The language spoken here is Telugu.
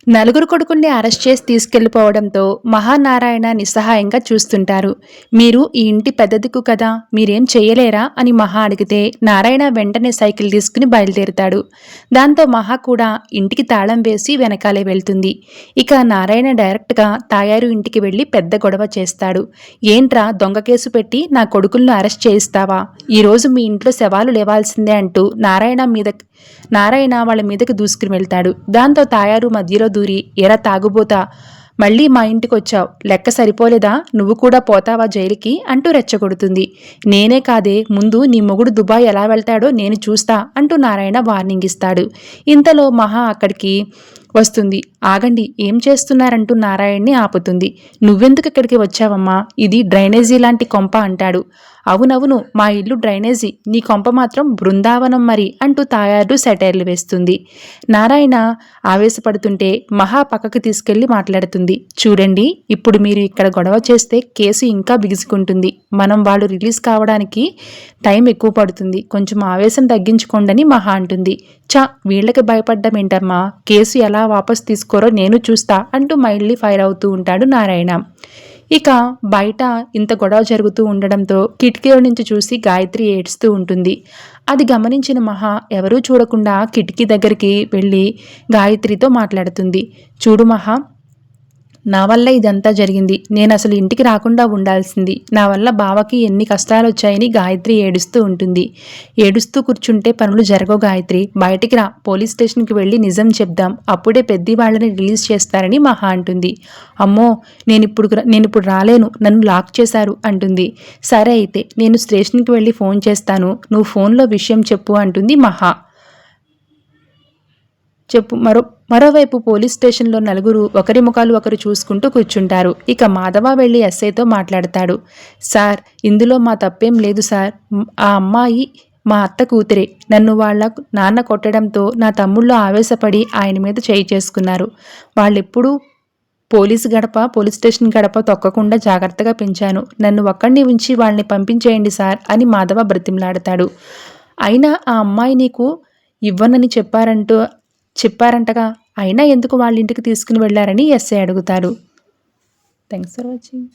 నలుగురు కొడుకుల్ని అరెస్ట్ చేసి తీసుకెళ్లిపోవడంతో మహానారాయణ నిస్సహాయంగా చూస్తుంటారు. మీరు ఈ ఇంటి పెద్ద దిక్కు కదా, మీరేం చెయ్యలేరా అని మహా అడిగితే నారాయణ వెంటనే సైకిల్ తీసుకుని బయలుదేరుతాడు. దాంతో మహా కూడా ఇంటికి తాళం వేసి వెనకాలే వెళ్తుంది. ఇక నారాయణ డైరెక్ట్గా తాయారు ఇంటికి వెళ్లి పెద్ద గొడవ చేస్తాడు. ఏంట్రా దొంగ కేసు పెట్టి నా కొడుకులను అరెస్ట్ చేయిస్తావా, ఈరోజు మీ ఇంట్లో శవాలు లేవాల్సిందే అంటూ నారాయణ వాళ్ళ మీదకి దూసుకుని వెళ్తాడు. దాంతో తాయారు మధ్యలో దూరి, ఎరా తాగుబోతా, మళ్ళీ మా ఇంటికొచ్చావు, లెక్క సరిపోలేదా, నువ్వు కూడా పోతావా జైలుకి అంటూ రెచ్చగొడుతుంది. నేనే కాదే, ముందు నీ మొగుడు దుబాయ్ ఎలా వెళ్తాడో నేను చూస్తా అంటూ నారాయణ వార్నింగ్ ఇస్తాడు. ఇంతలో మహా అక్కడికి వస్తుంది. ఆగండి, ఏం చేస్తున్నారంటూ నారాయణ్ని ఆపుతుంది. నువ్వెందుకు ఇక్కడికి వచ్చావమ్మా, ఇది డ్రైనేజీ లాంటి కొంప అంటాడు. అవునవును, మా ఇల్లు డ్రైనేజీ, నీ కొంప మాత్రం బృందావనం మరి అంటూ తాయారు సెటైర్లు వేస్తుంది. నారాయణ ఆవేశపడుతుంటే మహా పక్కకు తీసుకెళ్లి మాట్లాడుతుంది. చూడండి, ఇప్పుడు మీరు ఇక్కడ గొడవ చేస్తే కేసు ఇంకా బిగుసుకుంటుంది. వాళ్ళు రిలీజ్ కావడానికి టైం ఎక్కువ పడుతుంది. కొంచెం ఆవేశం తగ్గించుకోండని మహా అంటుంది. వీళ్ళకి భయపడ్డం ఏంటమ్మా, కేసు ఎలా వాపసు తీసుకోరో నేను చూస్తా అంటూ మైల్డ్లీ ఫైర్ అవుతూ ఉంటాడు నారాయణ. ఇక బయట ఇంత గొడవ జరుగుతూ ఉండడంతో కిటికీలో నుంచి చూసి గాయత్రి ఏడుస్తూ ఉంటుంది. అది గమనించిన మహా ఎవరూ చూడకుండా కిటికీ దగ్గరికి వెళ్ళి గాయత్రితో మాట్లాడుతుంది. చూడు మహా, నా వల్ల ఇదంతా జరిగింది. నేను అసలు ఇంటికి రాకుండా ఉండాల్సింది. నా వల్ల బావకి ఎన్ని కష్టాలు వచ్చాయని గాయత్రి ఏడుస్తూ ఉంటుంది. ఏడుస్తూ కూర్చుంటే పనులు జరగవు గాయత్రి, బయటికి రా, పోలీస్ స్టేషన్కి వెళ్ళి నిజం చెప్దాం, అప్పుడే పెద్ద వాళ్ళని రిలీజ్ చేస్తారని మహా అంటుంది. అమ్మో, నేనిప్పుడు రాలేను, నన్ను లాక్ చేశారు అంటుంది. సరే అయితే నేను స్టేషన్కి వెళ్ళి ఫోన్ చేస్తాను, నువ్వు ఫోన్లో విషయం చెప్పు అంటుంది మహా. చెప్పు. మరోవైపు పోలీస్ స్టేషన్లో నలుగురు ఒకరి ముఖాలు ఒకరు చూసుకుంటూ కూర్చుంటారు. ఇక మాధవ వెళ్లి ఎస్ఐతో మాట్లాడతాడు. సార్, ఇందులో మా తప్పేం లేదు సార్, ఆ అమ్మాయి మా అత్త కూతురే. నన్ను వాళ్ళ నాన్న కొట్టడంతో నా తమ్ముళ్ళు ఆవేశపడి ఆయన మీద చేయి చేసుకున్నారు. వాళ్ళెప్పుడూ పోలీస్ స్టేషన్ గడప తొక్కకుండా జాగ్రత్తగా పెంచాను. నన్ను ఒక్కడిని ఉంచి వాళ్ళని పంపించేయండి సార్ అని మాధవ బ్రతిమలాడతాడు. అయినా ఆ అమ్మాయి నీకు ఇవ్వనని చెప్పారంటగా, అయినా ఎందుకు వాళ్ళ ఇంటికి తీసుకుని వెళ్లారని ఎస్ఐ అడుగుతారు. Thanks for watching.